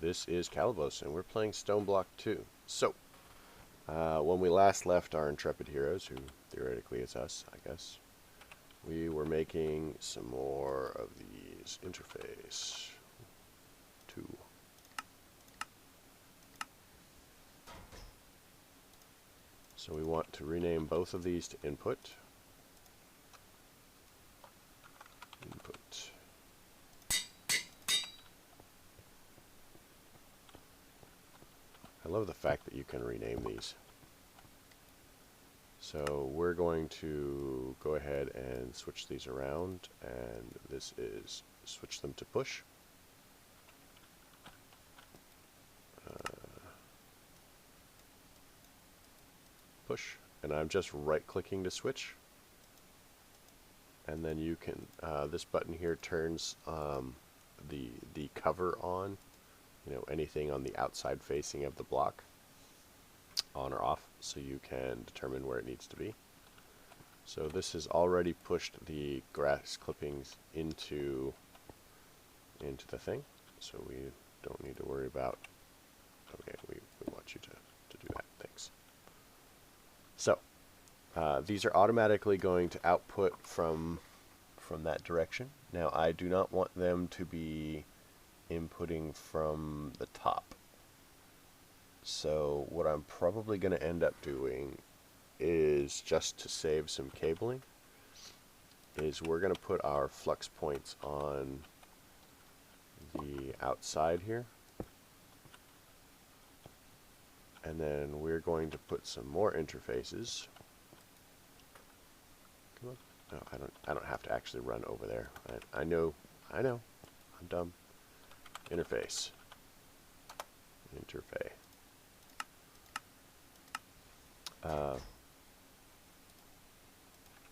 This is Calibos, and we're playing Stoneblock 2. So, when we last left our intrepid heroes, who theoretically is us, I guess, we were making some more of these interface 2. So we want to rename both of these to input. Input. I love the fact that you can rename these. So we're going to go ahead and switch these around, and this is switch them to push. Push, and I'm just right-clicking to switch. And then you can, this button here turns the cover on, anything on the outside facing of the block, on or off, so you can determine where it needs to be. So this has already pushed the grass clippings into the thing, so we don't need to worry about, okay, we want you to do that, thanks. So, these are automatically going to output from that direction. Now, I do not want them to be inputting from the top. So, what I'm probably going to end up doing is, just to save some cabling, is we're going to put our flux points on the outside here. And then we're going to put some more interfaces. Come on. No, I don't have to actually run over there. I know. I'm dumb. Interface. Interface.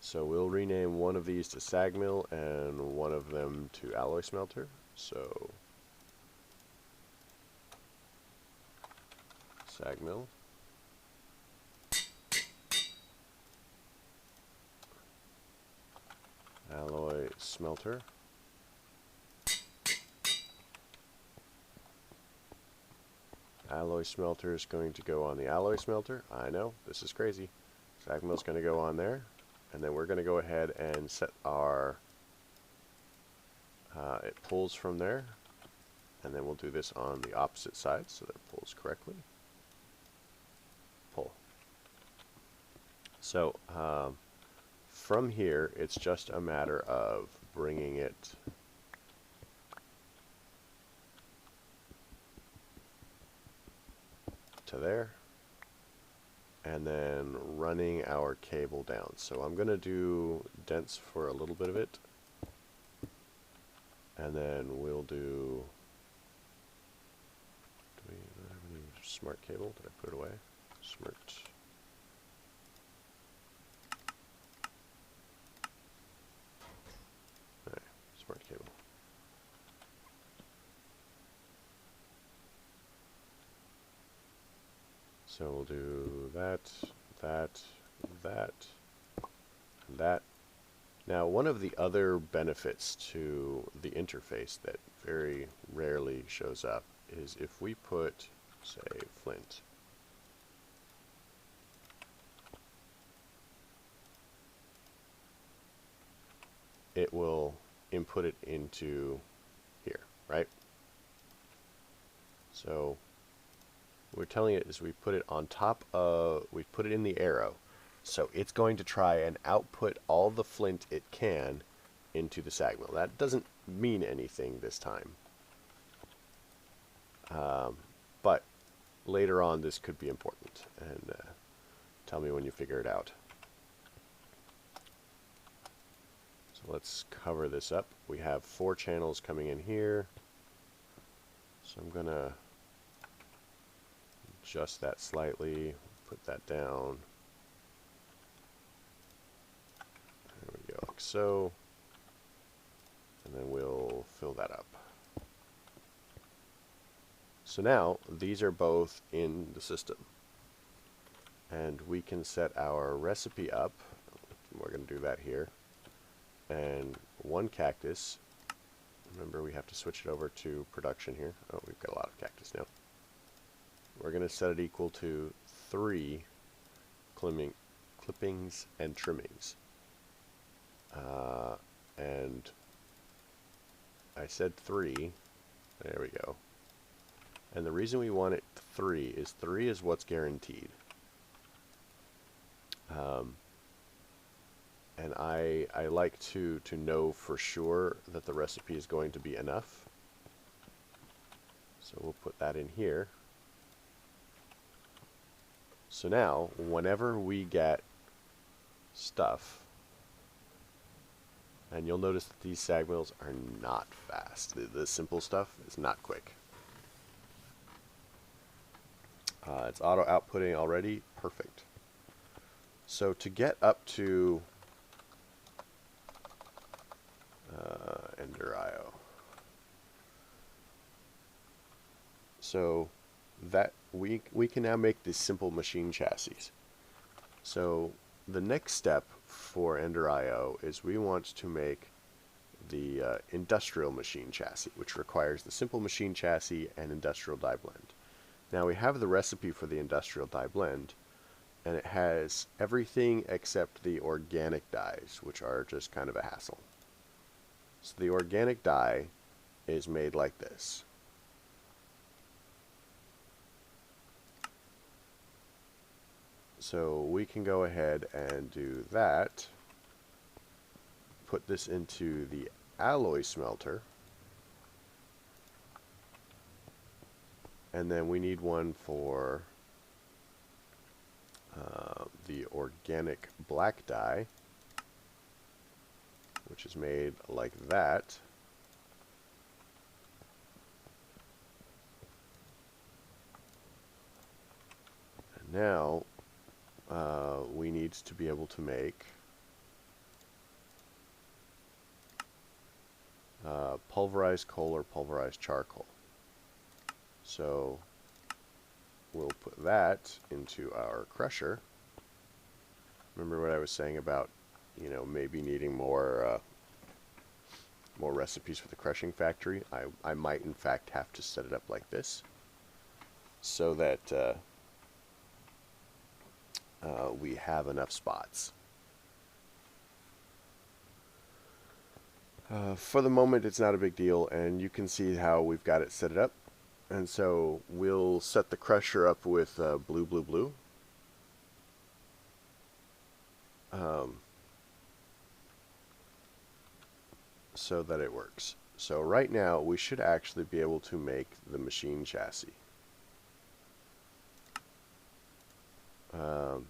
So we'll rename one of these to sag mill and one of them to alloy smelter. So sag mill. Alloy smelter. Alloy smelter is going to go on the alloy smelter. I know, this is crazy. Sag mill is going to go on there. And then we're going to go ahead and set our, it pulls from there. And then we'll do this on the opposite side so that it pulls correctly. Pull. So, from here, it's just a matter of bringing it to there, and then running our cable down. So I'm going to do dense for a little bit of it, and then we'll do we not have any smart cable? Did I put it away? Smart. Alright, smart cable. So we'll do that, that, and that. Now, one of the other benefits to the interface that very rarely shows up is if we put, say, flint. It will input it into here, right? So we're telling it is we put it on top of, we put it in the arrow. So it's going to try and output all the flint it can into the sag mill. That doesn't mean anything this time. But later on this could be important. And tell me when you figure it out. So let's cover this up. We have 4 channels coming in here. So I'm going to adjust that slightly, put that down. There we go, like so. And then we'll fill that up. So now, these are both in the system. And we can set our recipe up. We're going to do that here. And one cactus Remember, we have to switch it over to production here. Oh, we've got a lot of cactus now. We're going to set it equal to 3 clippings and trimmings. And I said 3. There we go. And the reason we want it 3 is what's guaranteed. And I like to know for sure that the recipe is going to be enough. So we'll put that in here. So now, whenever we get stuff, and you'll notice that these sag mills are not fast. The simple stuff is not quick. It's auto outputting already. Perfect. So to get up to Ender.io, so that we can now make this simple machine chassis. So the next step for Ender.io is we want to make the industrial machine chassis, which requires the simple machine chassis and industrial die blend. Now we have the recipe for the industrial die blend, and it has everything except the organic dyes, which are just kind of a hassle. So the organic dye is made like this. So we can go ahead and do that. Put this into the alloy smelter. And then we need one for the organic black dye, which is made like that. And now we need to be able to make pulverized coal or pulverized charcoal. So we'll put that into our crusher. Remember what I was saying about, you know, maybe needing more recipes for the crushing factory? I might in fact have to set it up like this, so that we have enough spots. For the moment, it's not a big deal, and you can see how we've got it set it up. And so we'll set the crusher up with blue, blue, blue. So that it works. So right now, we should actually be able to make the machine chassis. And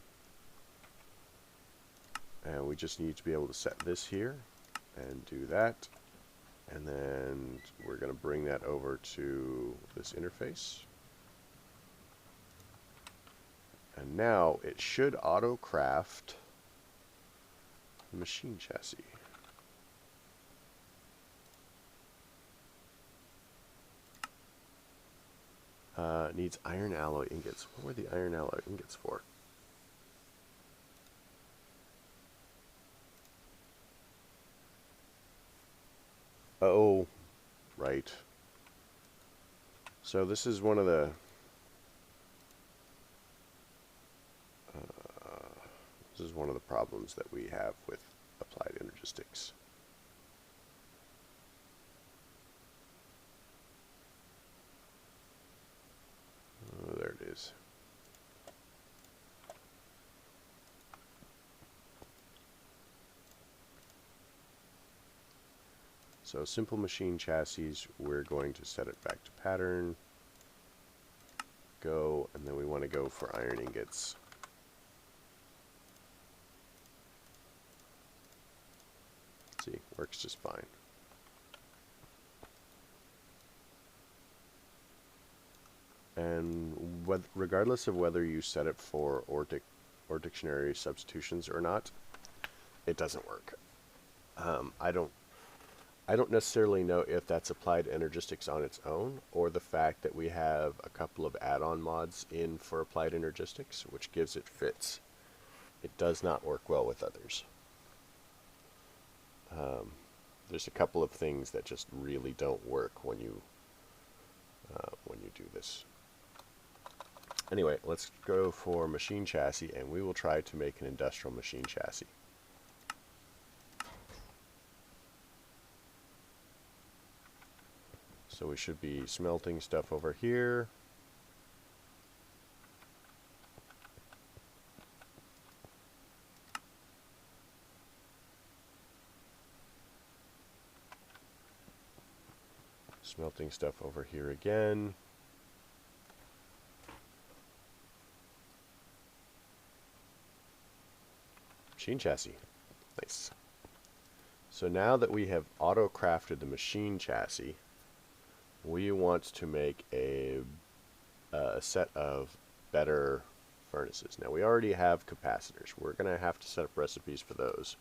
we just need to be able to set this here and do that. And then we're going to bring that over to this interface. And now it should auto craft the machine chassis. It needs iron alloy ingots. What were the iron alloy ingots for? Oh, right. So this is one of the problems that we have with applied energistics. Oh, there it is. So simple machine chassis, we're going to set it back to pattern, go, and then we want to go for iron ingots. Let's see, works just fine. And regardless of whether you set it for or dictionary substitutions or not, it doesn't work. I don't necessarily know if that's applied energistics on its own, or the fact that we have a couple of add-on mods in for applied energistics, which gives it fits. It does not work well with others. There's a couple of things that just really don't work when you do this. Anyway, let's go for machine chassis, and we will try to make an industrial machine chassis. So we should be smelting stuff over here. Smelting stuff over here again. Machine chassis. Nice. So now that we have auto-crafted the machine chassis, we want to make a set of better furnaces. Now we already have capacitors. We're going to have to set up recipes for those.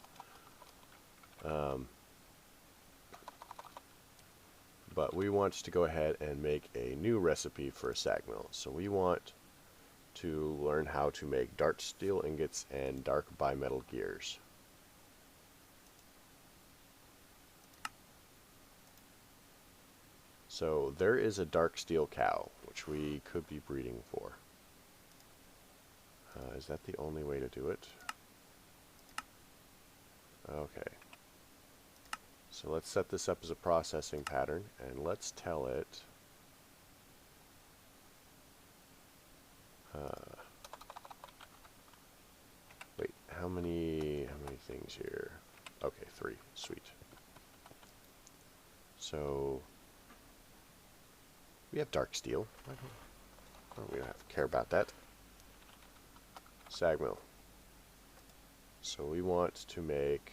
But we want to go ahead and make a new recipe for a sag mill. So we want to learn how to make dark steel ingots and dark bimetal gears. So there is a dark steel cow, which we could be breeding for. Is that the only way to do it? Okay. So let's set this up as a processing pattern, and let's tell it wait, how many things here? Okay, 3. Sweet. So we have dark steel. We don't have to care about that. Sag mill. So we want to make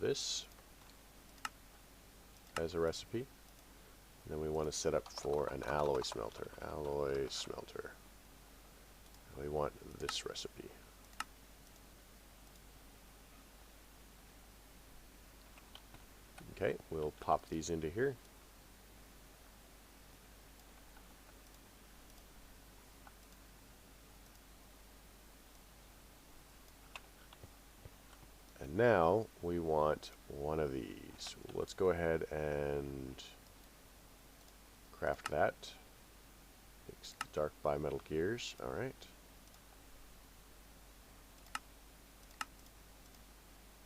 this as a recipe. And then we want to set up for an alloy smelter. Alloy smelter. We want this recipe. Okay, we'll pop these into here. And now we want one of these. Let's go ahead and craft that. Makes dark bimetal gears. All right.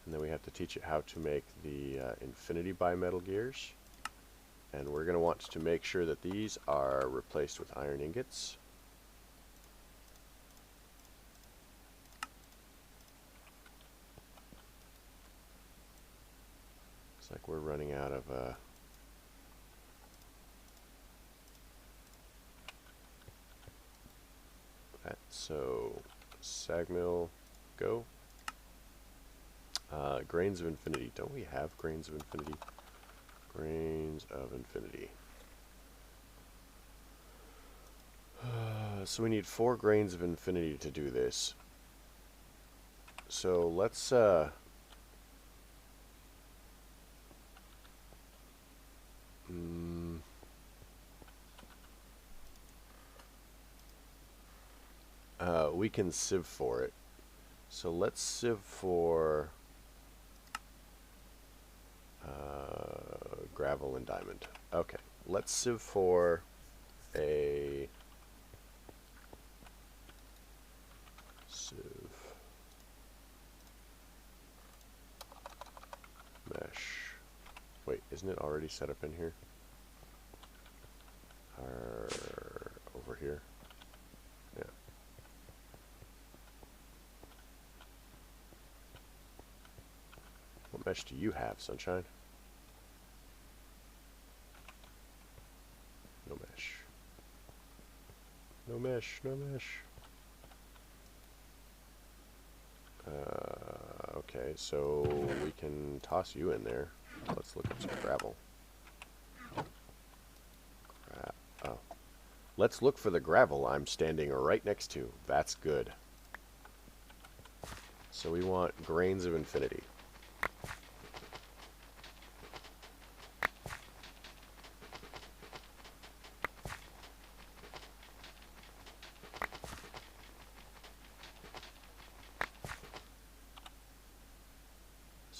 And then we have to teach it how to make the infinity bimetal gears. And we're going to want to make sure that these are replaced with iron ingots. Looks like we're running out of that. So sag mill, go. Grains of infinity. Don't we have grains of infinity? Grains of infinity. So we need 4 grains of infinity to do this. So let's we can sieve for it. So let's sieve for gravel and diamond. Okay, let's sieve for a sieve mesh. Wait, isn't it already set up in here? Or over here? Yeah. What mesh do you have, Sunshine? No mesh. No mesh, no mesh. Okay, so we can toss you in there. Let's look up some gravel. Oh. Let's look for the gravel I'm standing right next to. That's good. So we want grains of infinity.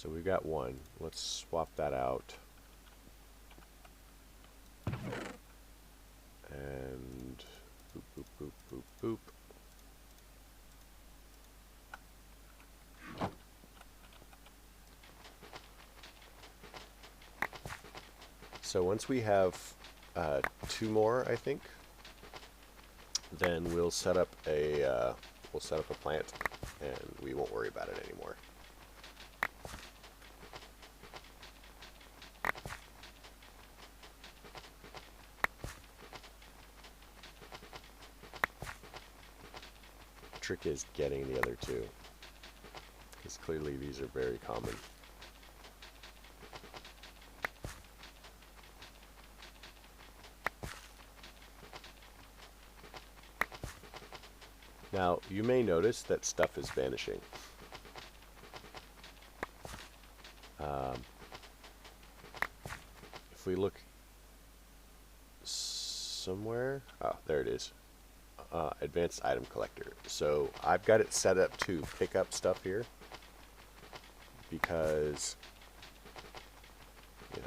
So we've got one. Let's swap that out. And boop, boop, boop, boop, boop. So once we have two more, I think, then we'll set up a plant, and we won't worry about it anymore. The trick is getting the other two, because clearly these are very common. Now, you may notice that stuff is vanishing. If we look somewhere, oh, there it is. Advanced item collector. So I've got it set up to pick up stuff here because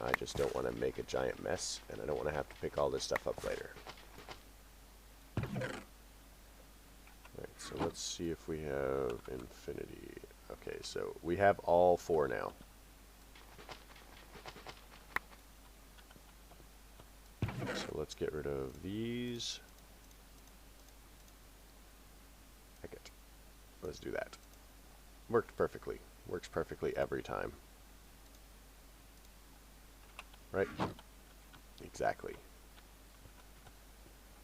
I just don't want to make a giant mess, and I don't want to have to pick all this stuff up later. Alright, so let's see if we have infinity. Okay, so we have all four now. So let's get rid of these. Heck it. Let's do that. Worked perfectly. Works perfectly every time. Right? Exactly.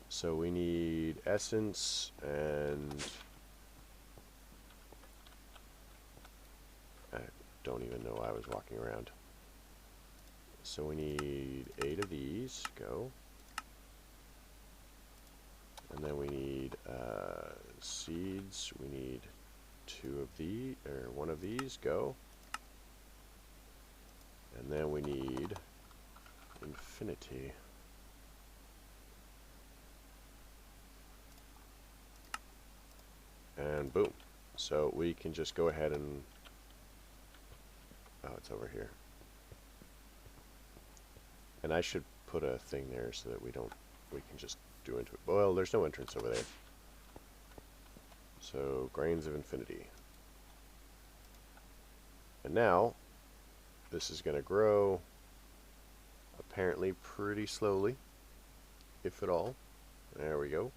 So we need essence and I don't even know why I was walking around. So we need 8 of these, go. And then we need seeds, we need 2 of these, or 1 of these, go. And then we need infinity. And boom. So we can just go ahead and, oh, it's over here. And I should put a thing there so that we can just do into it. Well, there's no entrance over there. So, grains of infinity. And now, this is going to grow apparently pretty slowly, if at all. There we go.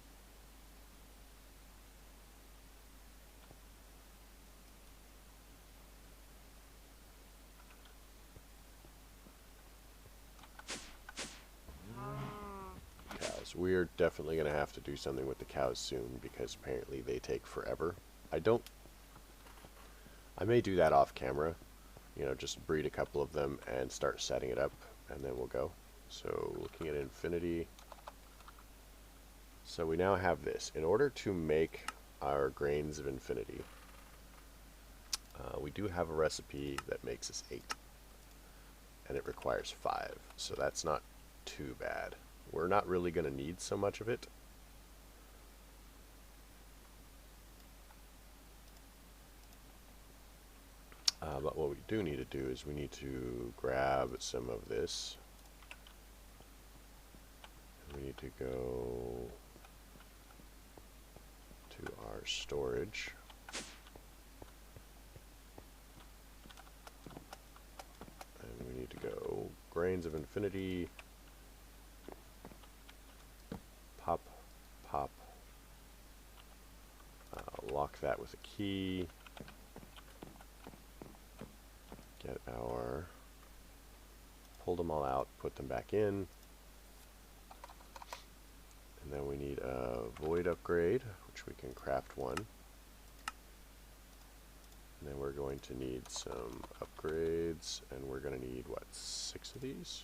Cows. We are definitely going to have to do something with the cows soon because apparently they take forever. I may do that off camera, just breed a couple of them and start setting it up, and then we'll go. So looking at infinity. So we now have this. In order to make our grains of infinity, we do have a recipe that makes us 8. And it requires 5. So that's not too bad. We're not really going to need so much of it. But what we do need to do is we need to grab some of this. We need to go to our storage. And we need to go grains of infinity. Pop, pop. Lock that with a key. Get our, pull them all out, put them back in. And then we need a void upgrade, which we can craft 1. And then we're going to need some upgrades, and we're going to need, what, 6 of these?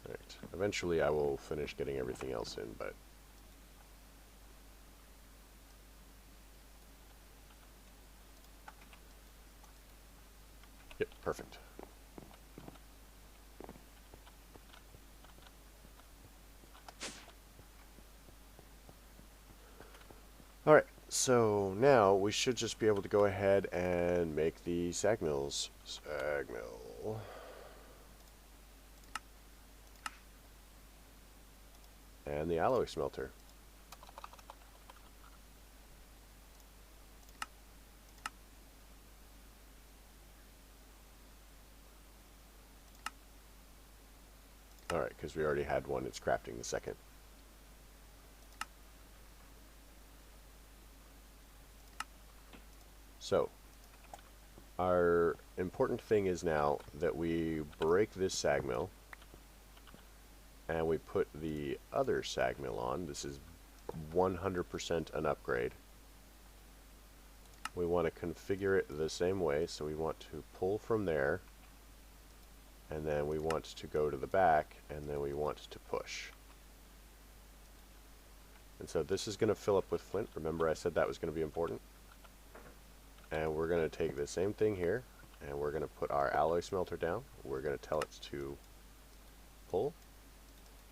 Right. Eventually I will finish getting everything else in, but yep, perfect. Alright, So now we should just be able to go ahead and make the sag mills. Sag mill. And the alloy smelter. Alright, because we already had one, it's crafting the second. So, our important thing is now that we break this sag mill and we put the other sag mill on. This is 100% an upgrade. We want to configure it the same way, so we want to pull from there, and then we want to go to the back, and then we want to push. And so this is going to fill up with flint. Remember I said that was going to be important? And we're going to take the same thing here, and we're going to put our alloy smelter down. We're going to tell it to pull,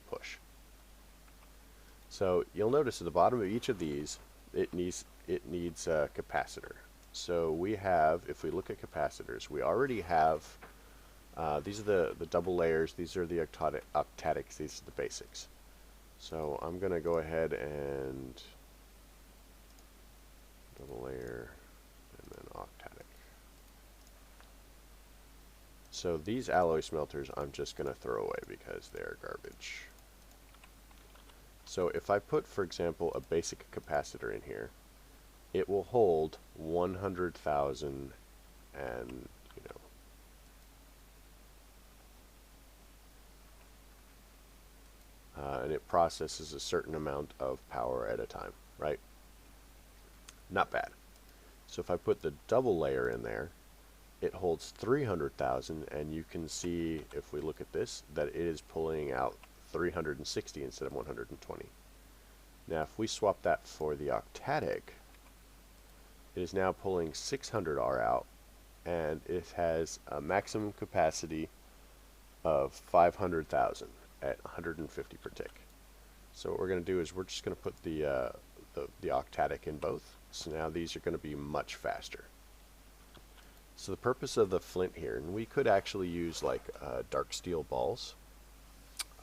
push. So you'll notice at the bottom of each of these, it needs a capacitor. So we have, if we look at capacitors, we already have, these are the double layers, these are the octadics, these are the basics. So I'm going to go ahead and double layer and then octadic. So these alloy smelters I'm just going to throw away because they're garbage. So if I put, for example, a basic capacitor in here, it will hold 100,000 and, and it processes a certain amount of power at a time, right? Not bad. So if I put the double layer in there, it holds 300,000, and you can see, if we look at this, that it is pulling out 360 instead of 120. Now if we swap that for the octadic, it is now pulling 600R out, and it has a maximum capacity of 500,000 at 150 per tick. So what we're going to do is we're just going to put the octadic in both. So now these are going to be much faster. So the purpose of the flint here, and we could actually use like dark steel balls,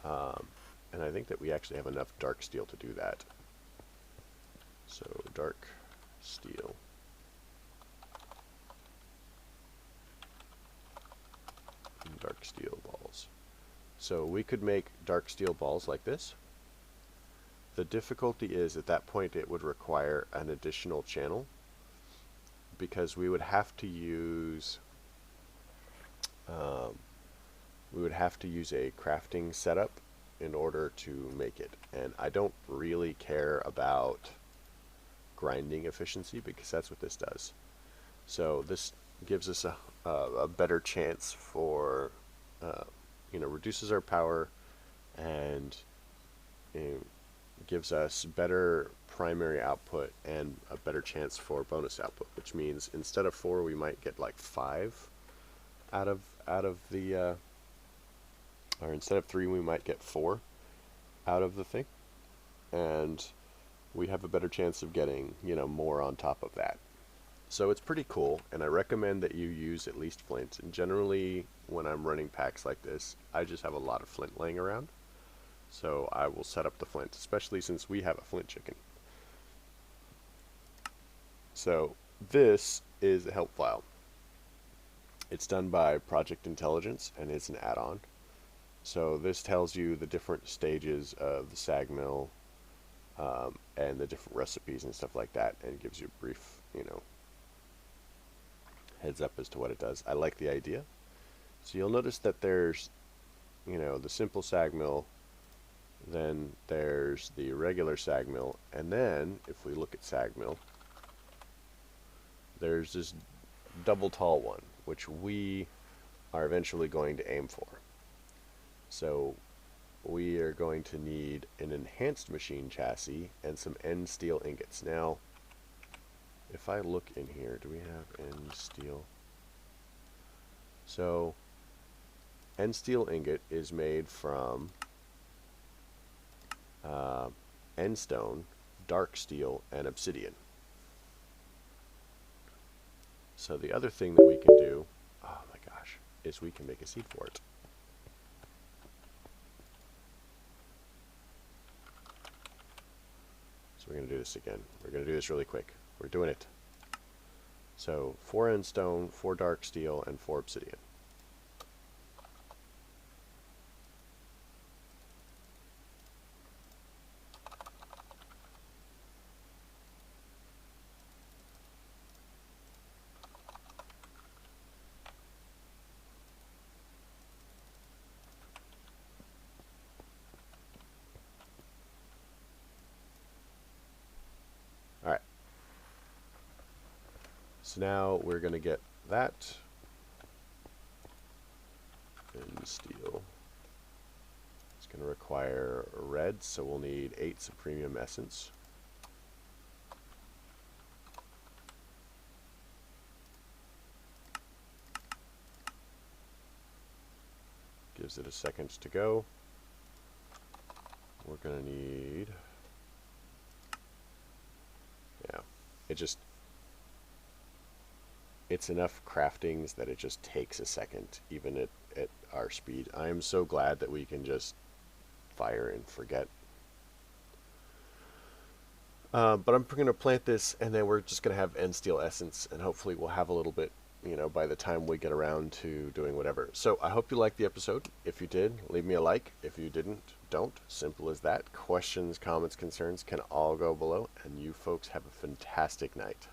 and I think that we actually have enough dark steel to do that. So dark steel. Dark steel balls. So we could make dark steel balls like this. The difficulty is at that point it would require an additional channel, because we would have to use a crafting setup in order to make it, and I don't really care about grinding efficiency because that's what this does. So this gives us a better chance for reduces our power and gives us better primary output and a better chance for bonus output, which means instead of 4 we might get like 5 out of the or instead of 3 we might get 4 out of the thing, and we have a better chance of getting more on top of that. So it's pretty cool, and I recommend that you use at least flint. And generally when I'm running packs like this, I just have a lot of flint laying around, so I will set up the flint, especially since we have a flint chicken. So this is a help file. It's done by Project Intelligence and it's an add-on. So this tells you the different stages of the sag mill and the different recipes and stuff like that, and gives you a brief, heads up as to what it does. I like the idea. So you'll notice that there's, the simple sag mill, then there's the regular sag mill, and then if we look at sag mill, there's this double tall one, which we are eventually going to aim for. So we are going to need an enhanced machine chassis and some end steel ingots. Now, if I look in here, do we have end steel? So end steel ingot is made from end stone, dark steel, and obsidian. So the other thing that we can do, oh my gosh, is we can make a seed fort. So we're going to do this again. We're going to do this really quick. We're doing it. So 4 end stone, 4 dark steel, and 4 obsidian. Alright. So now we're going to get that in steel. It's going to require red, so we'll need 8 supremium essence. Gives it a second to go. We're going to need, yeah, it's enough craftings that it just takes a second, even at our speed. I am so glad that we can just fire and forget. But I'm going to plant this, and then we're just going to have end steel essence, and hopefully we'll have a little bit, you know, by the time we get around to doing whatever. So I hope you liked the episode. If you did, leave me a like. If you didn't, don't. Simple as that. Questions, comments, concerns can all go below, and you folks have a fantastic night.